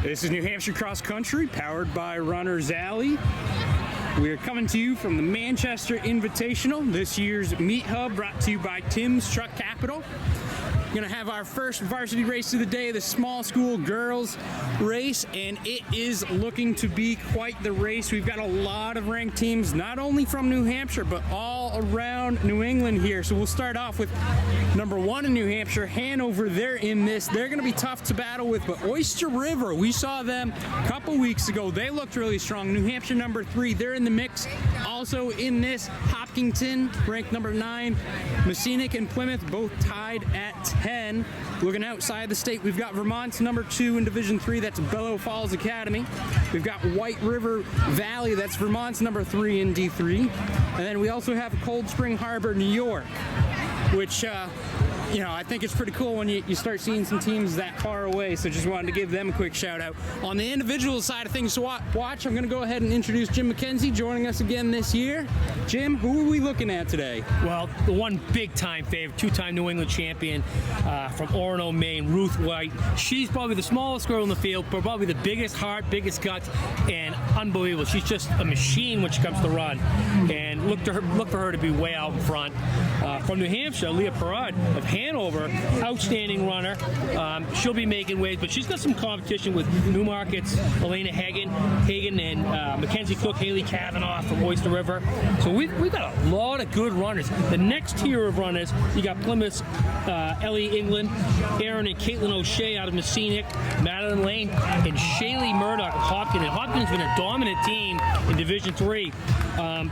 This is New Hampshire Cross Country, powered by Runner's Alley. We are coming to you from the Manchester Invitational, this year's meet hub, brought to you by Tim's Truck Capital. We're going to have our first varsity race of the day, the small school girls race, and it is looking to be quite the race. We've got a lot of ranked teams, not only from New Hampshire, but all around New England here. So we'll start off with number 1 in New Hampshire, Hanover. They're in this. They're going to be tough to battle with, but Oyster River, we saw them a couple weeks ago. They looked really strong. New Hampshire number 3, they're in the mix. Also in this, Hopkinton, ranked number 9. Messinic and Plymouth both tied at 10. Looking outside the state, we've got Vermont's number 2 in Division 3. That's Bellow Falls Academy. We've got White River Valley. That's Vermont's number 3 in D3. And then we also have Cold Spring Harbor, New York, which I think it's pretty cool when you start seeing some teams that far away, so just wanted to give them a quick shout out. On the individual side of things to watch, I'm going to go ahead and introduce Jim McKenzie joining us again this year. Jim, who are we looking at today? Well, the one big-time favorite, 2-time New England champion from Orono, Maine, Ruth White. She's probably the smallest girl in the field, but probably the biggest heart, biggest guts, and unbelievable. She's just a machine when she comes to run, and look for her to be way out in front. From New Hampshire, Leah Perrard of Hanover, outstanding runner. She'll be making waves, but she's got some competition with Newmarket's Elena Hagen and Mackenzie Cook, Haley Kavanaugh from Oyster River. So we've got a lot of good runners. The next tier of runners, you got Plymouth's Ellie England, Aaron and Caitlin O'Shea out of Messinic, Madeline Lane, and Shaylee Murdoch of Hopkins. And Hopkins has been a dominant team in Division 3.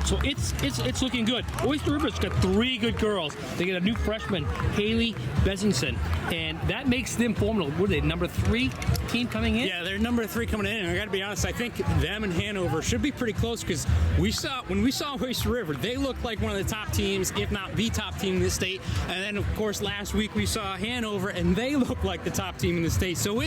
So it's looking good. Oyster River's got 3 good girls. They get a new freshman, Haley Bezinson, and that makes them formidable. What are they, number 3 team coming in? Yeah, they're number 3 coming in, and I got to be honest, I think them and Hanover should be pretty close, because when we saw Oyster River, they looked like one of the top teams, if not the top team in the state. And then, of course, last week we saw Hanover, and they look like the top team in the state. So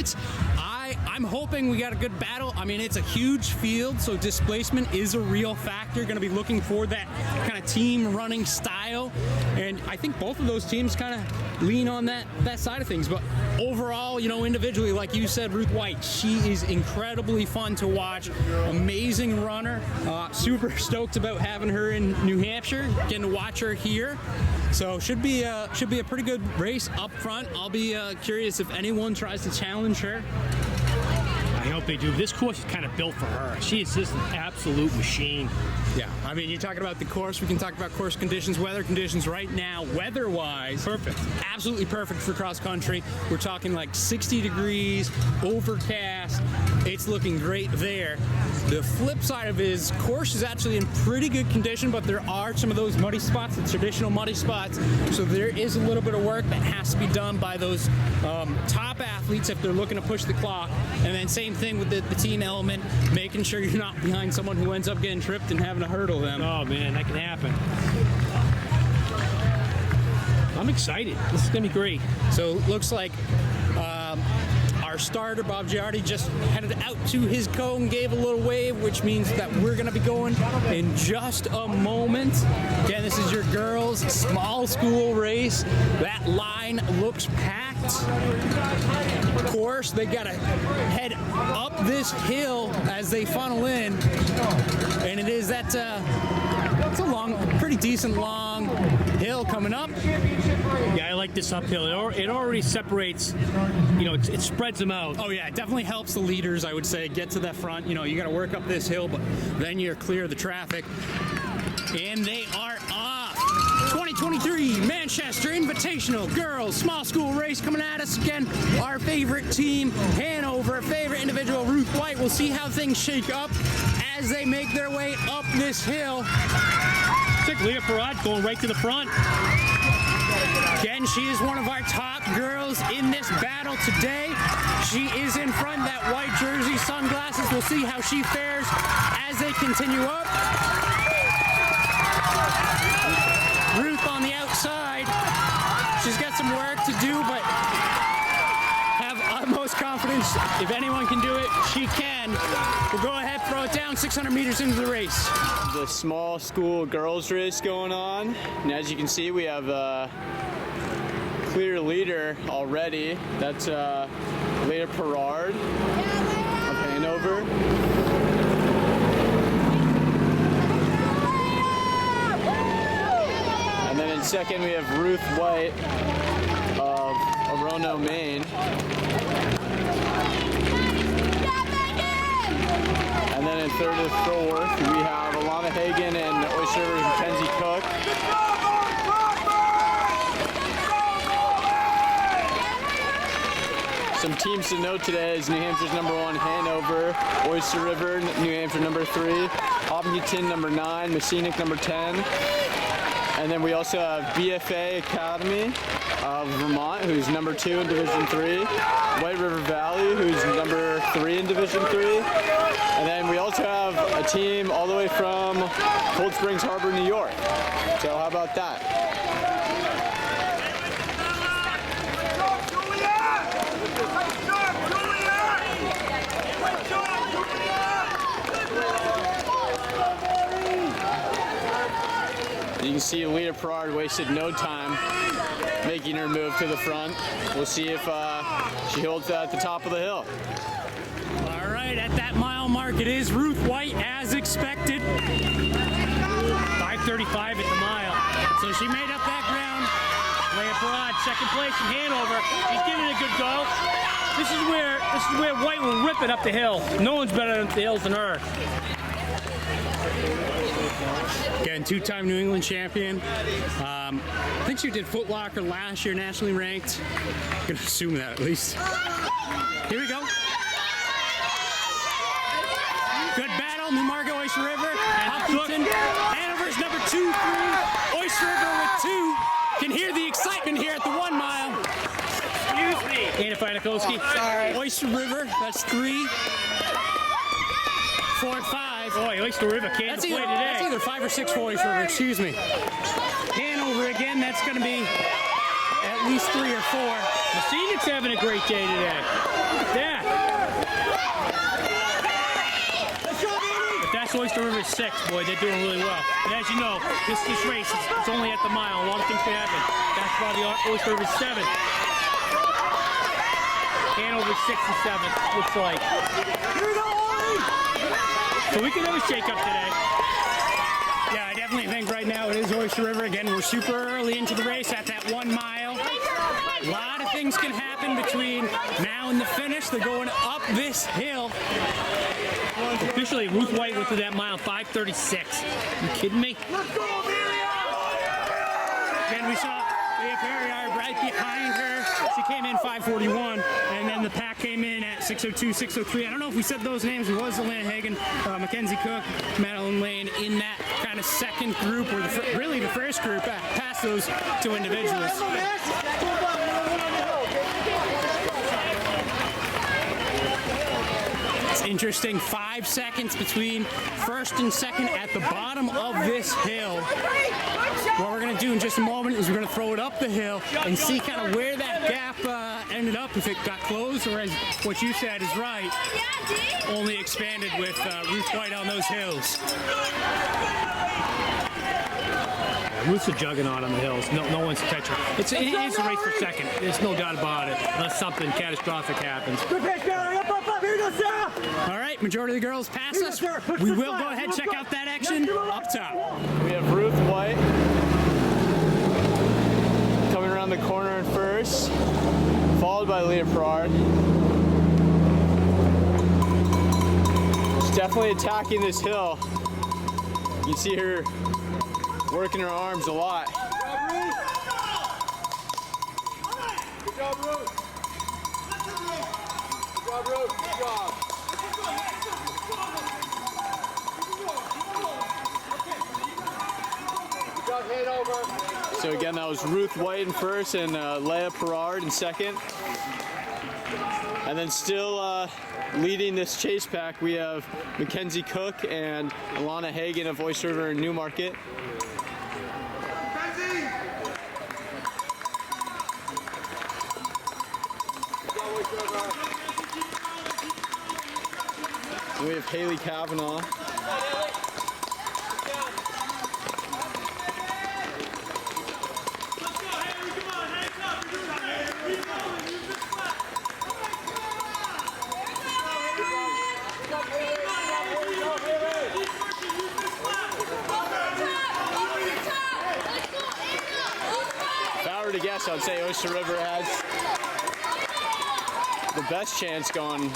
I'm hoping we got a good battle. I mean, it's a huge field, so displacement is a real factor. Going to be looking for that kind of team running style, and I think both of those teams kind of lean on that side of things. But overall, individually, like you said, Ruth White, she is incredibly fun to watch. Amazing runner. Super stoked about having her in New Hampshire, getting to watch her here. So should be a pretty good race up front. I'll be curious if anyone tries to challenge her. I hope they do. This course is kind of built for her. She is just an absolute machine. Yeah, I mean, you're talking about the course. We can talk about course conditions, weather conditions right now. Weather-wise, perfect. Absolutely perfect for cross country. We're talking like 60 degrees, overcast. It's looking great there. The flip side of his course is actually in pretty good condition, but there are some of those muddy spots, the traditional muddy spots. So there is a little bit of work that has to be done by those top athletes if they're looking to push the clock. And then same thing with the team element, making sure you're not behind someone who ends up getting tripped and having to hurdle them. Oh man, that can happen. I'm excited. This is gonna be great. So it looks like our starter, Bob Giardi, just headed out to his cone, gave a little wave, which means that we're going to be going in just a moment. Again, this is your girls' small school race. That line looks packed. Of course, they got to head up this hill as they funnel in, and it is it's a pretty decent long hill coming up. Yeah, I like this uphill. It already separates, it spreads them out. Oh yeah, it definitely helps the leaders, I would say, get to that front. You got to work up this hill, but then you're clear of the traffic. And they are off. 2023 Manchester Invitational Girls Small School Race coming at us again. Our favorite team, Hanover, favorite individual, Ruth White. We'll see how things shake up as they make their way up this hill. It's like Leah Perrard going right to the front. Again, she is one of our top girls in this battle today. She is in front, that white jersey, sunglasses. We'll see how she fares as they continue up. Ruth on the outside. She's got some work to do, but have utmost confidence. If anyone can do it, she can. We'll go ahead, throw it down 600 meters into the race. The small school girls race going on. And as you can see, we have a clear leader already. That's Leah Perrard. Hanover. And then in second, we have Ruth White of Orono, Maine. And then in third and fourth, we have Alana Hagan and Oyster River's Mackenzie Cook. Some teams to note today is New Hampshire's number 1, Hanover, Oyster River, New Hampshire number 3, Hopkinton number 9, Messinic number 10. And then we also have BFA Academy of Vermont, who's number 2 in Division 3, White River Valley, who's number 3 in Division 3. And then we also have a team all the way from Cold Springs Harbor, New York. So how about that? You can see Leah Perard wasted no time making her move to the front. We'll see if she holds that at the top of the hill. All right, at that mile mark, it is Ruth White as expected. 5:35 at the mile. So she made up that ground. Leah Perard, second place in Hanover. She's giving it a good go. This is where White will rip it up the hill. No one's better at the hills than her. Again, two-time New England champion. I think she did Foot Locker last year, nationally ranked. I'm gonna assume that at least. Here we go. Good battle, Newmarket, Oyster River, Hopkinton. Hanover's number 2, 3. Oyster River with 2. Can hear the excitement here at the 1 mile. Excuse me. Anna Finikowski. Sorry. Oyster River, that's 3. 4 and 5. Boy, Oyster River can't play today. That's either 5 or 6 for Oyster River, excuse me. Hanover again, that's going to be at least 3 or 4. Massinic's having a great day today. Look at that. But that's Oyster River's 6, boy. They're doing really well. And as you know, this race is only at the mile. A lot of things can happen. That's why the Oyster River's 7. Hanover's 6 and 7, looks like. So we can have a shake-up today. Yeah, I definitely think right now it is Oyster River. Again, we're super early into the race at that 1 mile. A lot of things can happen between now and the finish. They're going up this hill. Officially, Ruth White went through that mile 5:36. You kidding me? Again, we saw Leah Perriard right behind her. She came in 5:41, and then the pack came in at 6:02, 6:03. I don't know if we said those names. It was Alana Hagan, Mackenzie Cook, Madeline Lane in that kind of second group, or really the first group past those 2 individuals. It's interesting, 5 seconds between first and second at the bottom of this hill. What we're going to do in just a moment is we're going to throw it up the hill and see kind of where that gap ended up, if it got closed, or as what you said is right, only expanded with Ruth White on those hills. Ruth's a juggernaut on the hills. No one's catching her. It is a race for second. There's no doubt about it, unless something catastrophic happens. All right, majority of the girls pass us. We will go ahead and check out that action up top. We have Ruth White coming around the corner in first, followed by Leah Perard. She's definitely attacking this hill. You can see her working her arms a lot. Good job, Ruth. Good job, Ruth. Good job. Good job, Hanover. So again, that was Ruth White in first and Leah Perard in second. And then still leading this chase pack, we have Mackenzie Cook and Alana Hagan of Oyster River and Newmarket. And we have Haley Kavanaugh. guess, I'd say Oyster River has the best chance going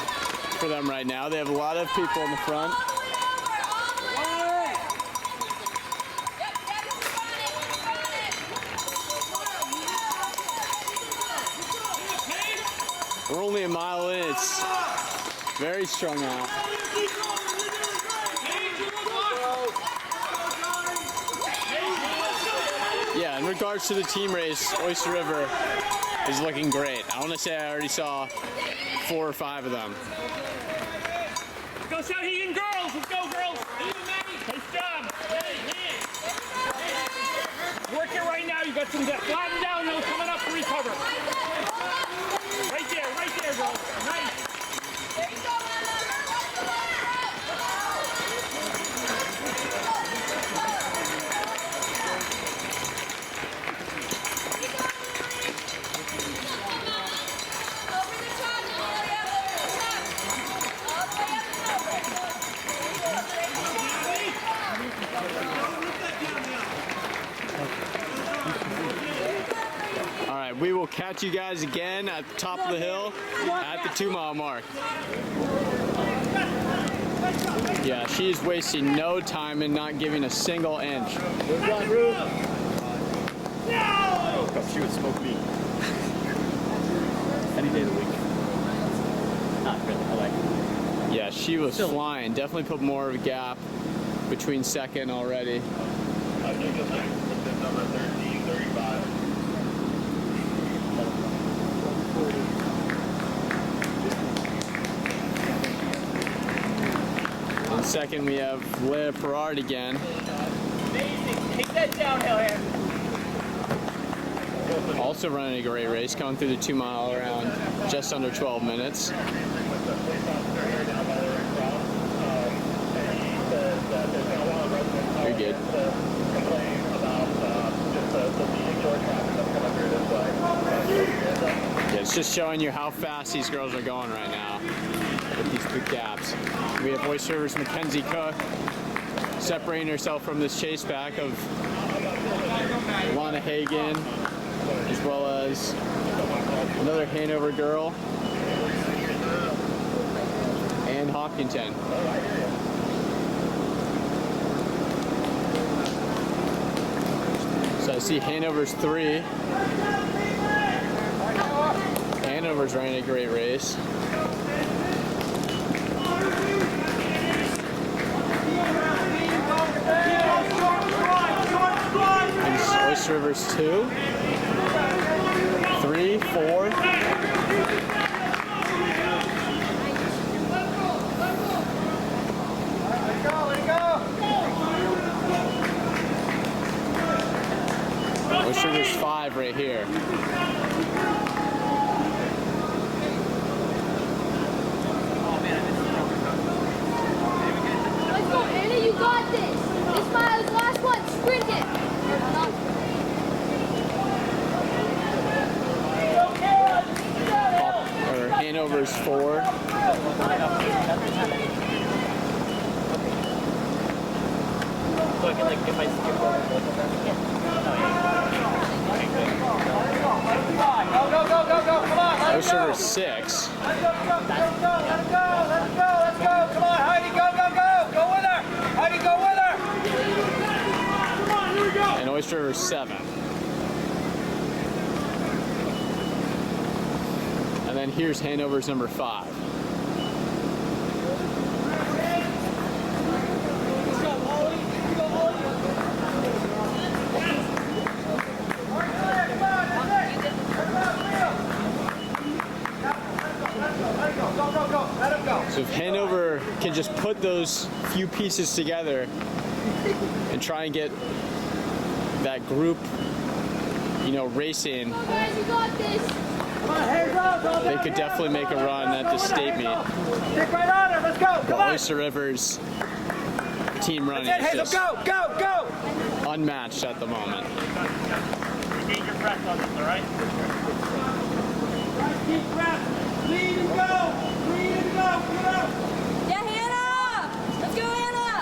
for them right now. They have a lot of people in the front. We're only a mile in. It's very strung out. Yeah, in regards to the team race, Oyster River is looking great. I want to say I already saw 4 or 5 of them. Go Southeastern girls! Let's go, girls! Nice job! Work it right now. You got some depth. Flatten down, though. Coming up to recover. Right there, girls. Nice. There you go, All right, we will catch you guys again at the top of the hill at the 2-mile mark. Yeah, she's wasting no time and not giving a single inch. She would smoke me any day of the week. Not really, I like it. Yeah, she was flying. Definitely put more of a gap between second already. I think it's like number 1335. In second, we have Leah Perard again. Amazing. Take that downhill here. Also running a great race, going through the 2-mile around just under 12 minutes. You're good. Yeah, it's just showing you how fast these girls are going right now with these big gaps. We have Oyster River's Mackenzie Cook separating herself from this chase back of Lana Hagan, as well as another Hanover girl, Ann Hopkinton. So I see Hanover's 3. Hanover's running a great race. And Oyster River's 2, 3, 4. Oyster River's 5 right here. Let's go, Anna, you got this. This mile's the last one. Sprint it. Or Hanover's 4. So I can like get my skip over. Go, come on. Oyster River's 6. Let's go. Come on, Heidi, go with her. Heidi, go with her. Come on, here we go. And Oyster River's 7. And then here's Hanover's number 5. So if Hanover can just put those few pieces together and try and get that group, racing, Go, guys, you got this. they could definitely make a run at the state meet. Stick right on her. Let's go. But Oyster River's team running is just Go. unmatched at the moment. Regain your breath on this, all right? Keep breath. Lead and go. Come on. Yeah, Hannah. Let's go, Hannah.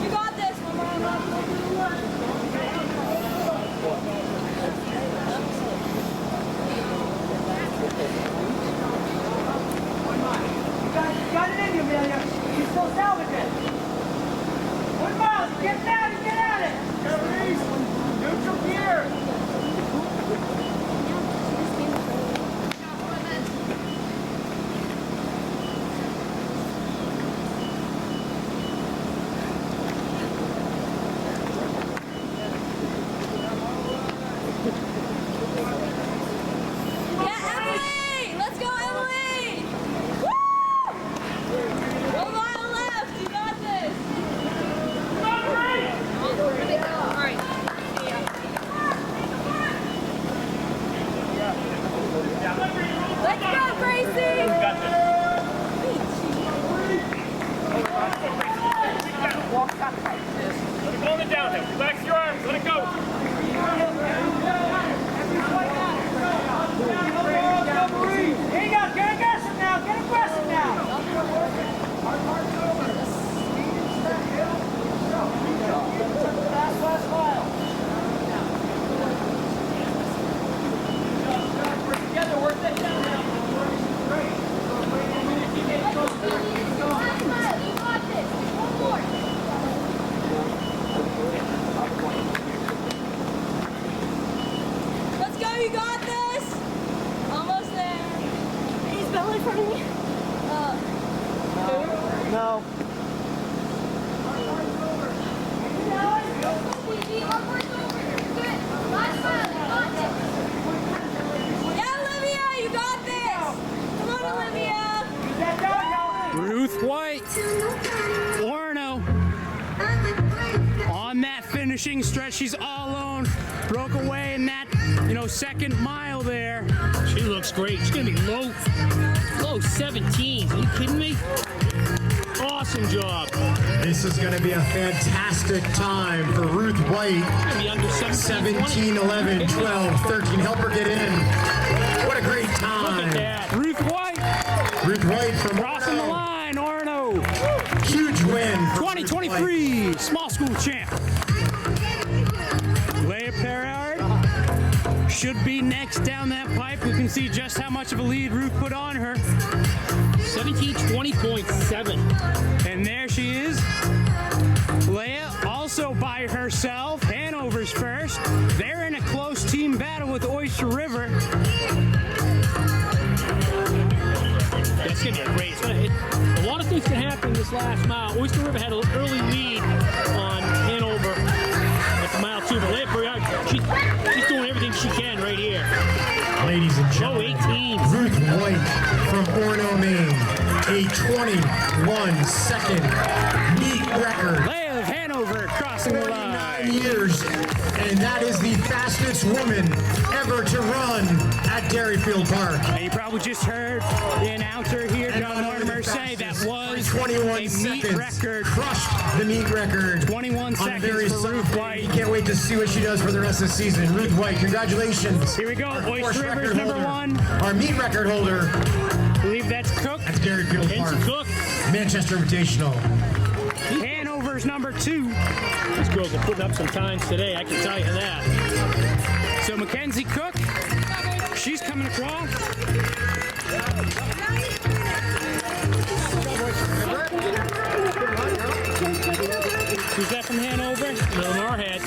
You got this. One more. salvage it. 1 mile, get down and get at it. Neutral gear. Yeah, Emily! Let's go, Emily! Woo! 1 mile left. You got this. All right. Let's go, Gracie! Hold it down there. Relax your arms. Let it go. Here you go, get aggressive now, get aggressive now. Last mile. Work together, work that down now. Last mile. You got this. One more. Let's go. You got this. Almost there. Is Bella in front of me? No. Yeah, Olivia, you got this. Come on, Olivia. That dog, Ruth White, Orno, on that finishing stretch. She's all alone. Broke away in that, second mile there. She looks great. She's gonna be low 17s. Are you kidding me? Awesome job. This is going to be a fantastic time for Ruth White. Gonna be under 17, 11, 12, 13. Help her get in. What a great Look time. at that. Ruth White Ruth White from crossing the Orno. line. Orno, Huge win. for Ruth 2023 small school champ. Leia Perard should be next down that pipe. We can see just how much of a lead Ruth put on her. 17:20.7. And there she is. Leia also by herself. Hanover's first. They're in a close team battle with Oyster River. That's gonna be a great. A lot of things can happen this last mile. Oyster River had an early lead on Hanover at the mile 2, but Leia Perriard, she's doing everything she can right here. Ladies and Low gentlemen, 18s. Ruth White from Orno, Maine. A 21-second meet record. Leia of Hanover crossing the 49 line. years, and that is the fastest woman ever to run at Dairyfield Park. And you probably just heard the announcer here, And John one of the Mortimer, say that fastest was 21 a meet seconds. record. Crushed the meet record. 21 on a seconds very for Ruth solid White. day. Can't wait to see what she does for the rest of the season. Ruth White, congratulations. Here we go. Our Oyster course River's record number holder. one. Our meet record holder I believe that's Cook. at Dairyfield Ensign Park. Cook. Manchester Invitational. Hanover's number 2. These girls are putting up some times today, I can tell you that. So Mackenzie Cook, she's coming across. Who's that from Hanover? Middle Norhead.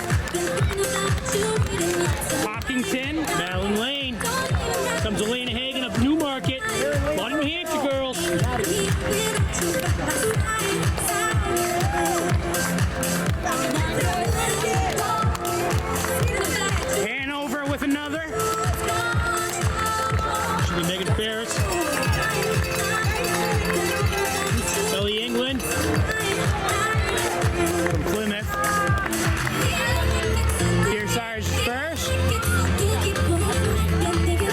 Hopkinton. Madeline Lane. Comes Elena Hagan of Newmarket. A lot of New Hampshire girls. Hanover with another. Should be Megan Ferris. Ellie England. From Plymouth. Kearsarge first.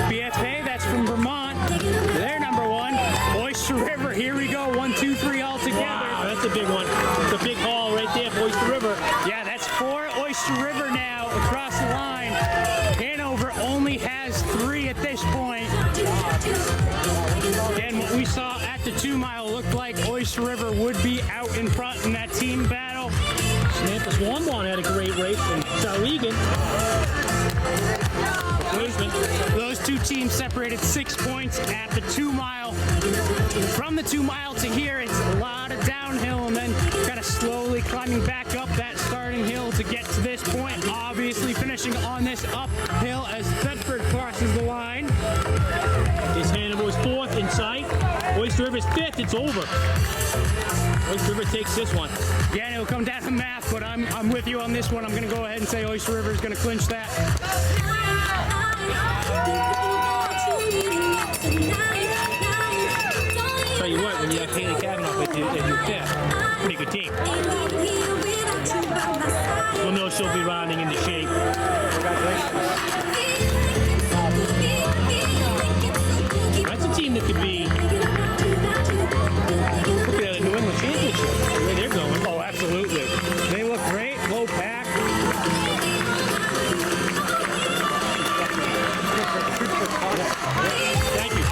BFA, that's from Vermont. They're number 1. Oyster River, here we go. 1, 2, 3 all together. Wow, that's a big one. It's a big haul right there for Oyster River. Yeah, that's 4 Oyster River now across the line. Hanover only has 3 at this point. And what we saw at the 2 mile looked like Oyster River would be out in front in that team battle. Samantha Swanborn had a great race, and Sarah Egan Those two teams separated 6 points at the 2 mile. From the 2 mile to here, it's a lot of downhill and then kind of slowly climbing back up that starting hill to get to this point. Obviously finishing on this uphill as Bedford crosses the line. This Hannibal is 4th in sight. Oyster River is 5th. It's over. Oyster River takes this one. Yeah, and it'll come down to math, but I'm with you on this one. I'm going to go ahead and say Oyster River is going to clinch that. Tell you what, when you have Haley Kavanaugh with you, and you're 5th, pretty good team. We'll know she'll be rounding into shape. That's a team that could be looking at a New England championship, the way they're going. Oh, absolutely. They look great, low pack. Thank you.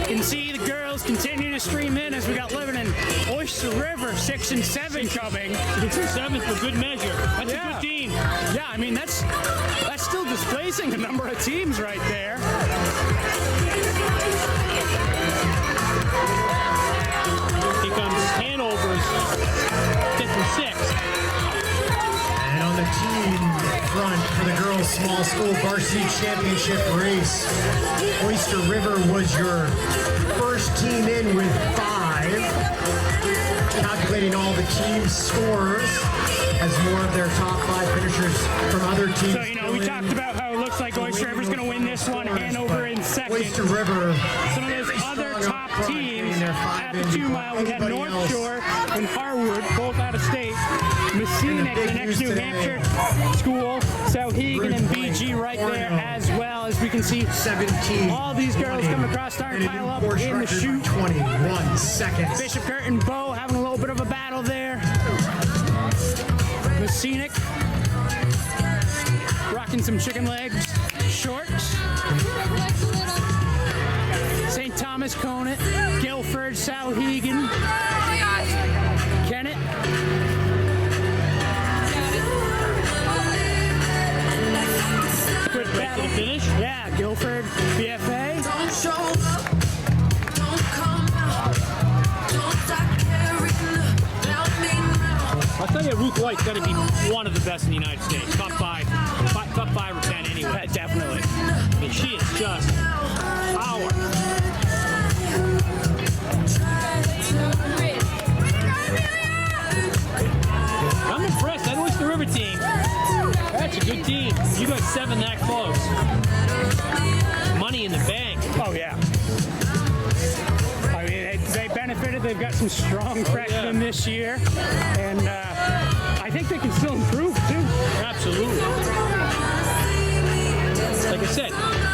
You can see the girls continue to stream in as we got Lebanon, Oyster River, 6 and 7 coming. 6 and 7 for good measure. That's a good team. Yeah, I mean that's still displacing a number of teams right there. Here comes Hanover's 5th and 6th. And on the team front for the girls' small school varsity championship race, Oyster River was your first team in with 5. Calculating all the team scores as more of their top 5 finishers from other teams. So, we talked about how it looks like Oyster River's going to win this one, Hanover in second. Oyster River. Some of those other top teams at the 2 mile, we had North Shore and Harwood, both out of state. Messinic, the next New Hampshire school, Souhegan and BG right there as well, as we can see 17. all these girls come across, starting to pile up in the chute. 21 seconds. Bishop Curtin Bow having a little bit of a battle there. Messinic rocking some chicken legs shorts. St. Thomas Conant, Guilford, Souhegan, Kennett. Good battle. Finish? Yeah, Guilford, BFA. Don't show up, don't come out, don't start caring about me now. I'll tell you, Ruth White's got to be one of the best in the United States. Top 5 or 10 anyway. Definitely. I mean, she is just power. I'm impressed. That Oyster River team, that's a good team. You got 7 that close. Money in the bank. Oh, yeah. I mean, they benefited. They've got some strong freshmen this year. And I think they can still improve, too. Absolutely. Like I said,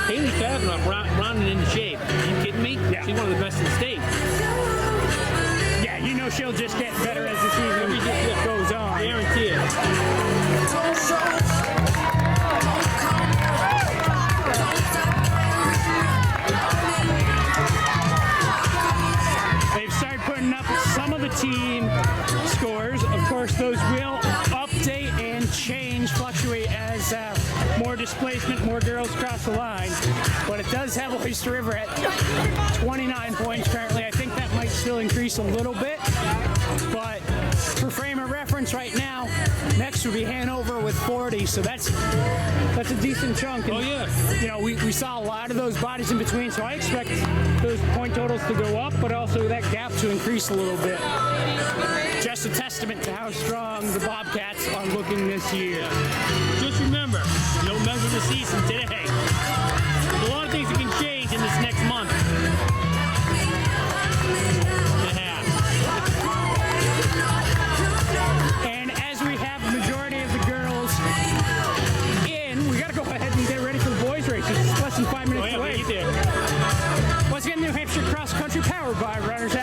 Haley Kavanaugh rounding into shape. Are you kidding me? Yeah. She's one of the best in the state. Yeah, she'll just get better as the season goes on. Guarantee it. Don't show up, don't come out, don't start caring. They've started putting up some of the team scores. Of course, those will update and change, fluctuate as more displacement, more girls cross the line. But it does have Oyster River at 29 points currently. I think that might still increase a little bit. But for frame of reference right now, next would be Hanover with 40. So that's a decent chunk. And, Oh, yeah. We saw a lot of those bodies in between. So I expect those point totals to go up, but also that gap to increase a little bit. Just a testament to how strong the Bobcats are looking this year. Just remember, you don't measure the season today. There's a lot of things that can change in this next month. And as we have the majority of the girls in, we got to go ahead and get ready for the boys' races. It's less than 5 minutes away. Right there. Once again, New Hampshire Cross Country powered by Runners